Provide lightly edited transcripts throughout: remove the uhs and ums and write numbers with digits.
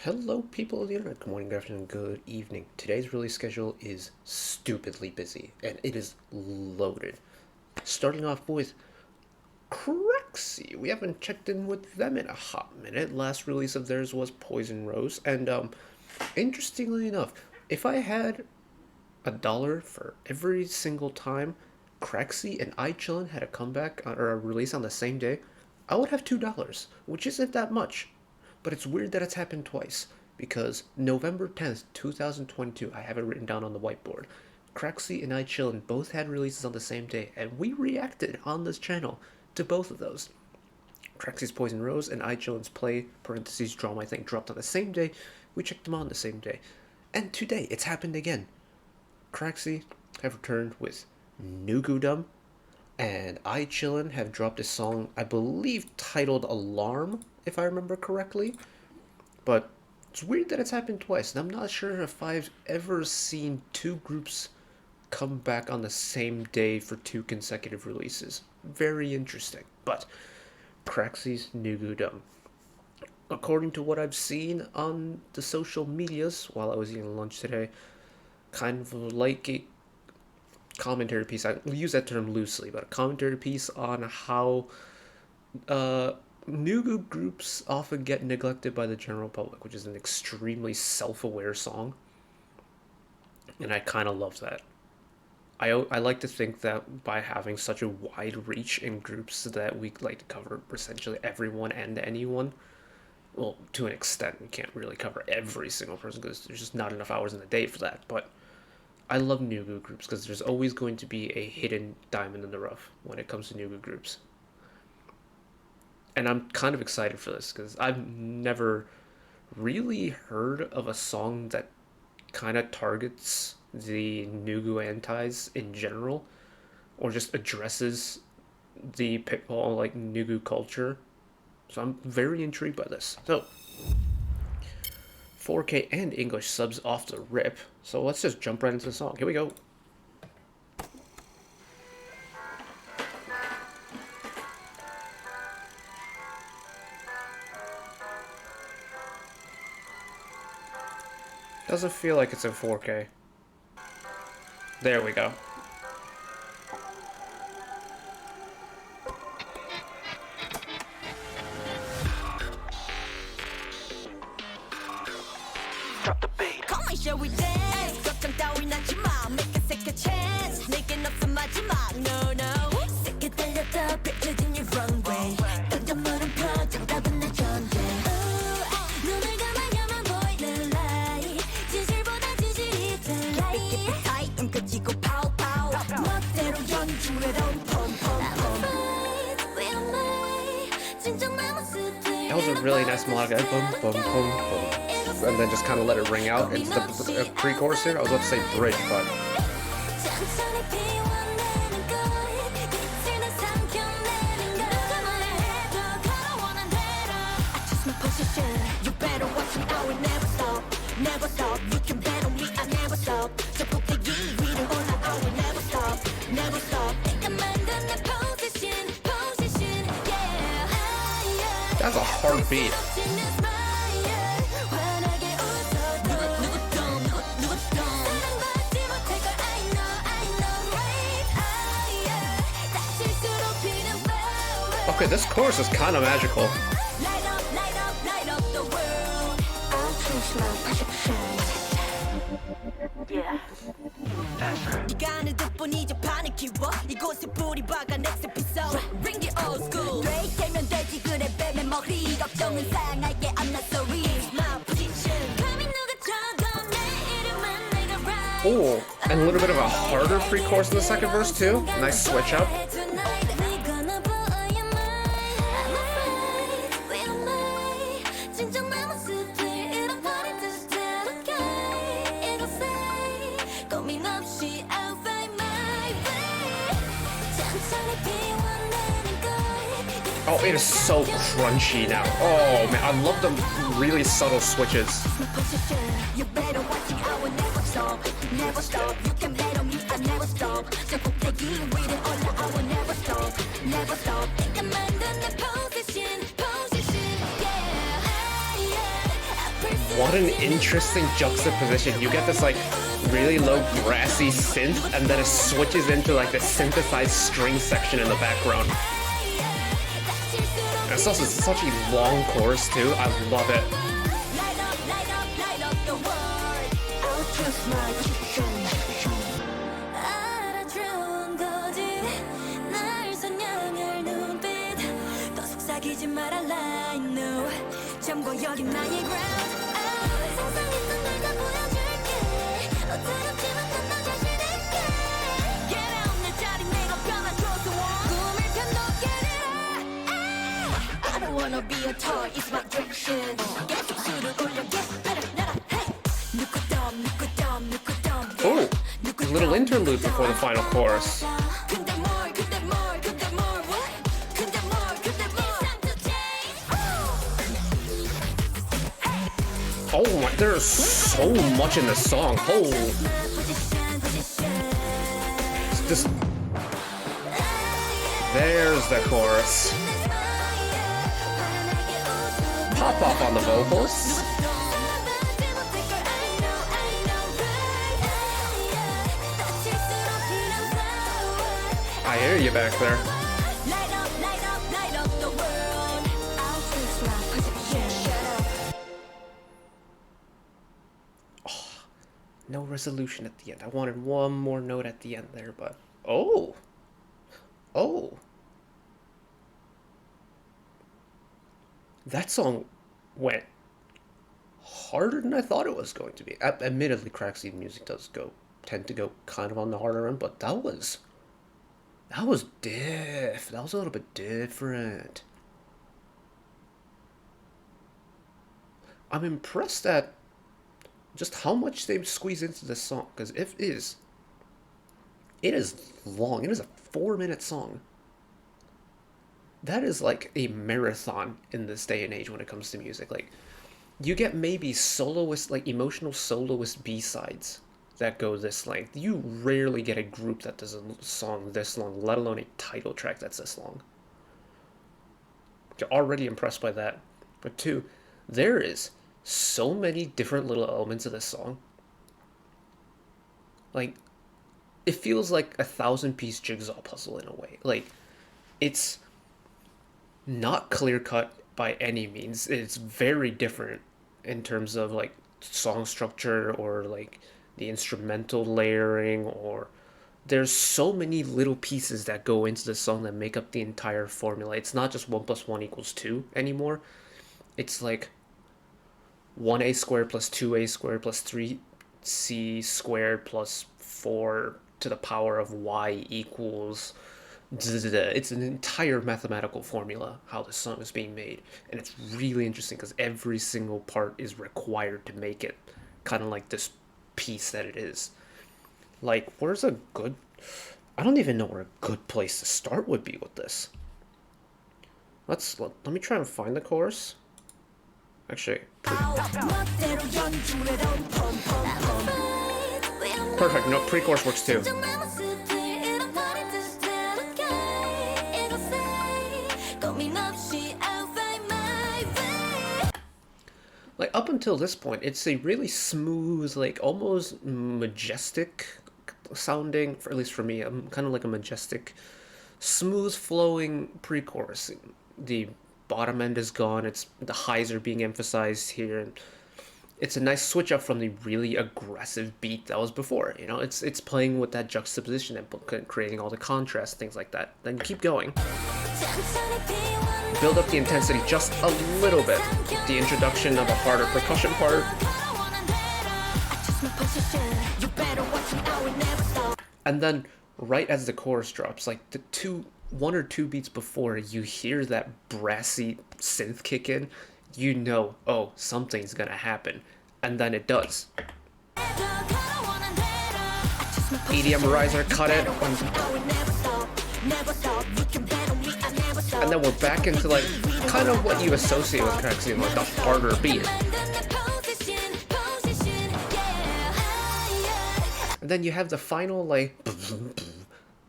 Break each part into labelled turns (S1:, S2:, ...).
S1: Hello, people of the internet. Good morning, good afternoon, good evening. Today's release schedule is stupidly busy, and it is loaded. Starting off with CRAXY. We haven't checked in with them in a hot minute. Last release of theirs was Poison Rose, and interestingly enough, if I had $1 for every single time CRAXY and iChillin had a comeback or a release on the same day, I would have $2, which isn't that much. But it's weird that it's happened twice, because November 10th, 2022, I have it written down on the whiteboard. CRAXY and iChillin both had releases on the same day, and we reacted on this channel to both of those. CRAXY's Poison Rose and iChillin's Play, parentheses, Drama, I think, dropped on the same day. We checked them on the same day. And today, it's happened again. CRAXY have returned with Nugudom, and iChillin have dropped a song, I believe, titled Alarm, if I remember correctly. But it's weird that it's happened twice, and I'm not sure if I've ever seen two groups come back on the same day for two consecutive releases. Very interesting. But CRAXY's Nugudom. According to what I've seen on the social medias while I was eating lunch today, kind of like a commentary piece. I use that term loosely, but a commentary piece on how Nugu groups often get neglected by the general public, which is an extremely self-aware song, and I kind of love that. I like to think that by having such a wide reach in groups that we like to cover essentially everyone and anyone, well, to an extent, we can't really cover every single person because there's just not enough hours in the day for that, but I love Nugu groups because there's always going to be a hidden diamond in the rough when it comes to Nugu groups. And I'm kind of excited for this because I've never really heard of a song that kind of targets the Nugu antis in general, or just addresses the pitfall like Nugu culture. So I'm very intrigued by this. So 4K and English subs off the rip. So let's just jump right into the song. Here we go. Doesn't feel like it's in 4K. There we go.
S2: Drop the beat. Come on, shall we dance? 걱정 따윈 하지 마. Make a second chance. 내겐 없어 마지막. No, no. 세게 달렸다 펼쳐진 이 runway. 던져 물은 표정 따분한 전개. 눈을 감아야만 보이는 light. 진실보다 진실이 더 light. Keep it tight. 움켜쥐고 pow pow. 멋대로 연주해로 폼 폼 폼.
S1: That was a really nice melodic. Boom, boom, boom, boom. And then just kind of let it ring out. It's the pre-chorus here. I was about to say bridge, but that's a hard beat. Okay, this chorus is kind of magical.
S2: Yeah.
S1: Oh, and a little bit of a harder pre-chorus in the second verse too. Nice switch up. Oh, it is so crunchy now. Oh man, I love the really subtle switches. What an interesting juxtaposition. You get this like really low grassy synth and then it switches into like the synthesized string section in the background. And it's also such a long chorus too. I love it. Oh, a little interlude before the final chorus. Oh my, there's so much in this song. Oh. Just... There's the chorus. Pop off on the vocals. I hear you back there. Oh, no resolution at the end. I wanted one more note at the end there, but... Oh! Oh! That song went harder than I thought it was going to be. Admittedly, CRAXY music does tend to go kind of on the harder end, but that was diff. That was a little bit different. I'm impressed at just how much they squeeze into this song, because it is long. It is a 4-minute song. That is like a marathon in this day and age when it comes to music. Like, you get maybe soloist, like emotional soloist B-sides that go this length. You rarely get a group that does a song this long, let alone a title track that's this long. You're already impressed by that. But two, there is so many different little elements of this song. Like, it feels like a 1,000-piece jigsaw puzzle in a way. Like, it's not clear-cut by any means. It's very different in terms of like song structure or like the instrumental layering, or there's so many little pieces that go into the song that make up the entire formula. It's not just 1 + 1 = 2 anymore. It's like 1a squared plus 2a squared plus 3c squared plus 4 to the power of y equals... It's an entire mathematical formula how this song is being made, and it's really interesting because every single part is required to make it kind of like this piece that it is. Like, where's a good... I don't even know where a good place to start would be with this. Let me try and find the chorus. Actually, perfect. No, pre-chorus works too. Like, up until this point, it's a really smooth, like, almost majestic sounding, at least for me, kind of like a majestic, smooth flowing pre-chorus. The bottom end is gone, the highs are being emphasized here, and it's a nice switch up from the really aggressive beat that was before. You know, it's playing with that juxtaposition and creating all the contrast, things like that. Then you keep going. Build up the intensity just a little bit. The introduction of a harder percussion part. And then right as the chorus drops, like the 1 or 2 beats before, you hear that brassy synth kick in. You know, oh, something's gonna happen. And then it does. EDM riser, cut it. And then we're back into like kind of what you associate with CRAXY, like the harder beat. And then you have the final like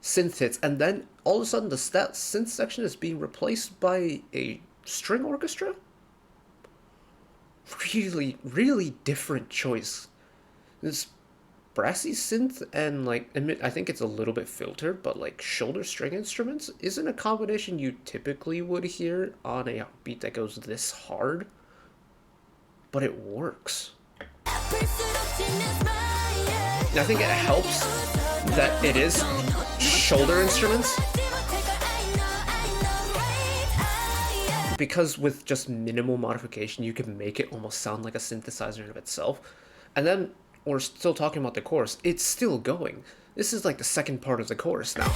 S1: synth hits, and then all of a sudden the synth section is being replaced by a string orchestra. really, really different choice. This brassy synth and like admit I think it's a little bit filtered, but like shoulder string instruments isn't a combination you typically would hear on a beat that goes this hard, but it works. And I think it helps that it is shoulder instruments, because with just minimal modification you can make it almost sound like a synthesizer in of itself. And then we're still talking about the chorus, it's still going. This is like the second part of the chorus now.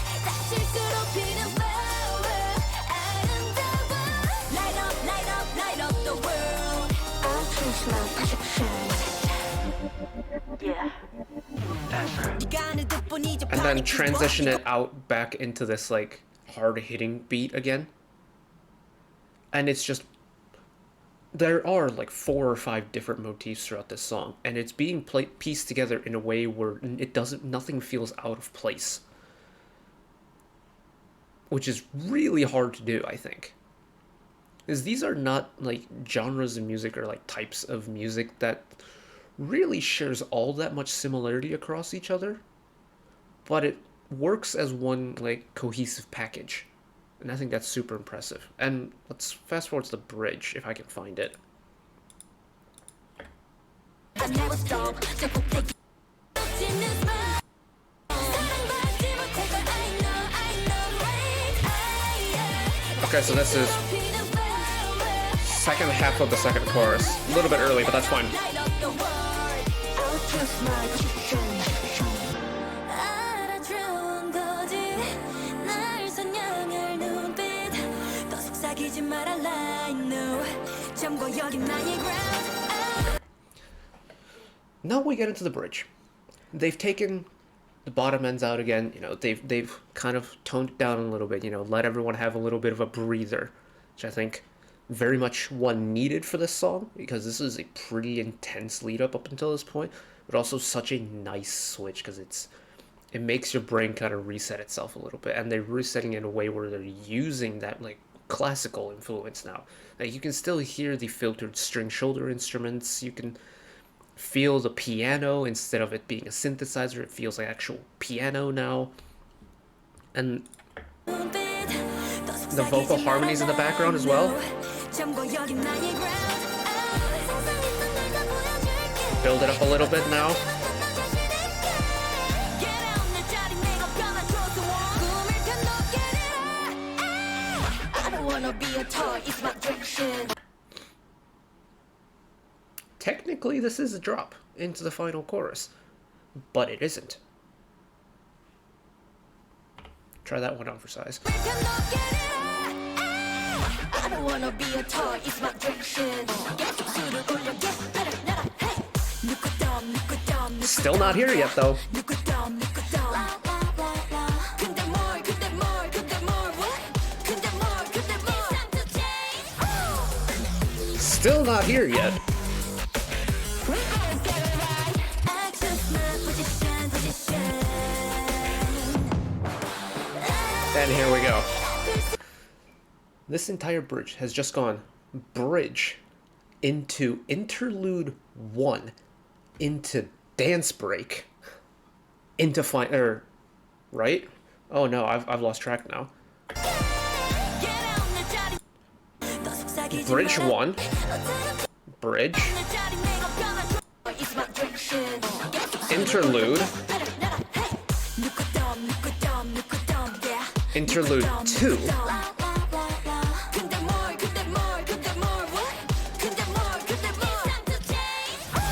S1: And then transition it out back into this like hard hitting beat again. And it's just, there are like 4 or 5 different motifs throughout this song, and it's being pieced together in a way where nothing feels out of place, which is really hard to do, I think, because these are not like genres of music or like types of music that really shares all that much similarity across each other, but it works as one like cohesive package. And I think that's super impressive. And let's fast forward to the bridge, if I can find it. Okay, so this is second half of the second chorus. A little bit early, but that's fine. Now we get into the bridge. They've taken the bottom ends out again. You know, they've kind of toned it down a little bit. You know, let everyone have a little bit of a breather, which I think very much one needed for this song, because this is a pretty intense lead up until this point, but also such a nice switch because it makes your brain kind of reset itself a little bit, and they're resetting in a way where they're using that like classical influence now. Like, you can still hear the filtered string shoulder instruments. You can feel the piano instead of it being a synthesizer. It feels like actual piano now, and the vocal harmonies in the background as well. Build it up a little bit now. Technically, this is a drop into the final chorus, but it isn't. Try that one on for size. Still not here yet, though. Still not here yet. And here we go. This entire bridge has just gone bridge into interlude 1, into dance break, into right? Oh no, I've lost track now. Bridge 1, bridge, interlude, interlude 2,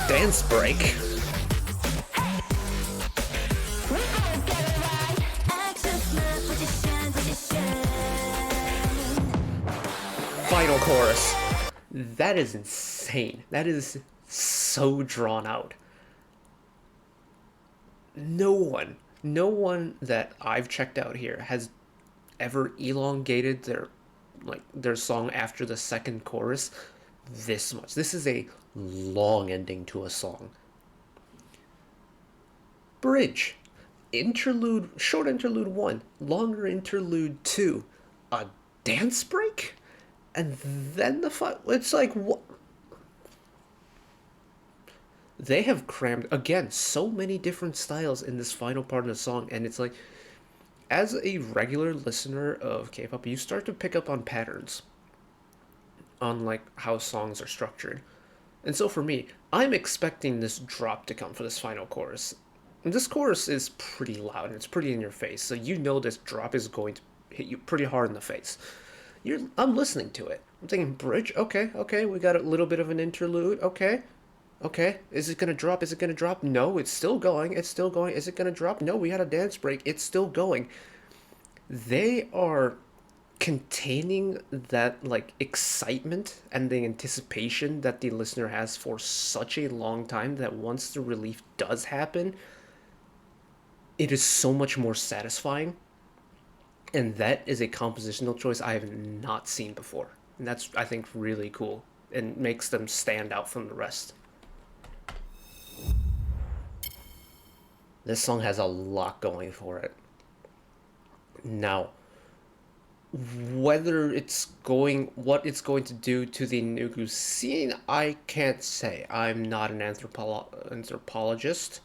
S1: dance break, final chorus. That is insane. That is so drawn out. No one that I've checked out here has ever elongated their song after the second chorus this much. This is a long ending to a song. Bridge, interlude, short interlude 1, longer interlude 2, a dance break, and then it's like, what? They have crammed, again, so many different styles in this final part of the song, and it's like, as a regular listener of K-pop, you start to pick up on patterns on like how songs are structured. And so for me, I'm expecting this drop to come for this final chorus. And this chorus is pretty loud and it's pretty in your face, so you know this drop is going to hit you pretty hard in the face. I'm listening to it. I'm thinking bridge. Okay, okay, we got a little bit of an interlude. Okay, okay. Is it gonna drop? Is it gonna drop? No, it's still going. It's still going. Is it gonna drop? No, we had a dance break. It's still going. They are containing that like excitement and the anticipation that the listener has for such a long time that once the relief does happen, it is so much more satisfying. And that is a compositional choice I have not seen before. And that's, I think, really cool and makes them stand out from the rest. This song has a lot going for it. Now, what it's going to do to the Nugu scene, I can't say. I'm not an anthropologist.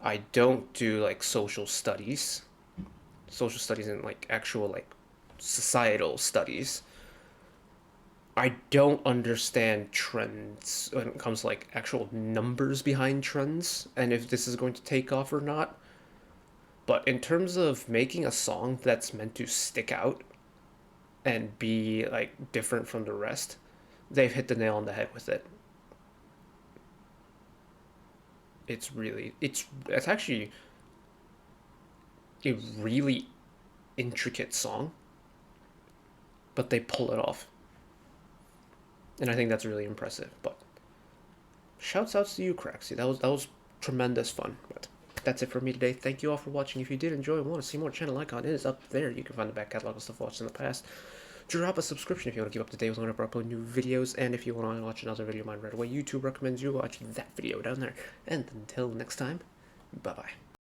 S1: I don't do like social studies and like actual like societal studies. I don't understand trends when it comes to like actual numbers behind trends and if this is going to take off or not. But in terms of making a song that's meant to stick out and be like different from the rest, they've hit the nail on the head with it. It's actually a really intricate song, but they pull it off. And I think that's really impressive. But shouts outs to you, CRAXY. That was tremendous fun. But that's it for me today. Thank you all for watching. If you did enjoy and want to see more channel icon, it is up there. You can find the back catalog of stuff watched in the past. Drop a subscription if you want to keep up to date with whenever I upload new videos. And if you want to watch another video of mine right away, YouTube recommends you watch that video down there. And until next time, bye-bye.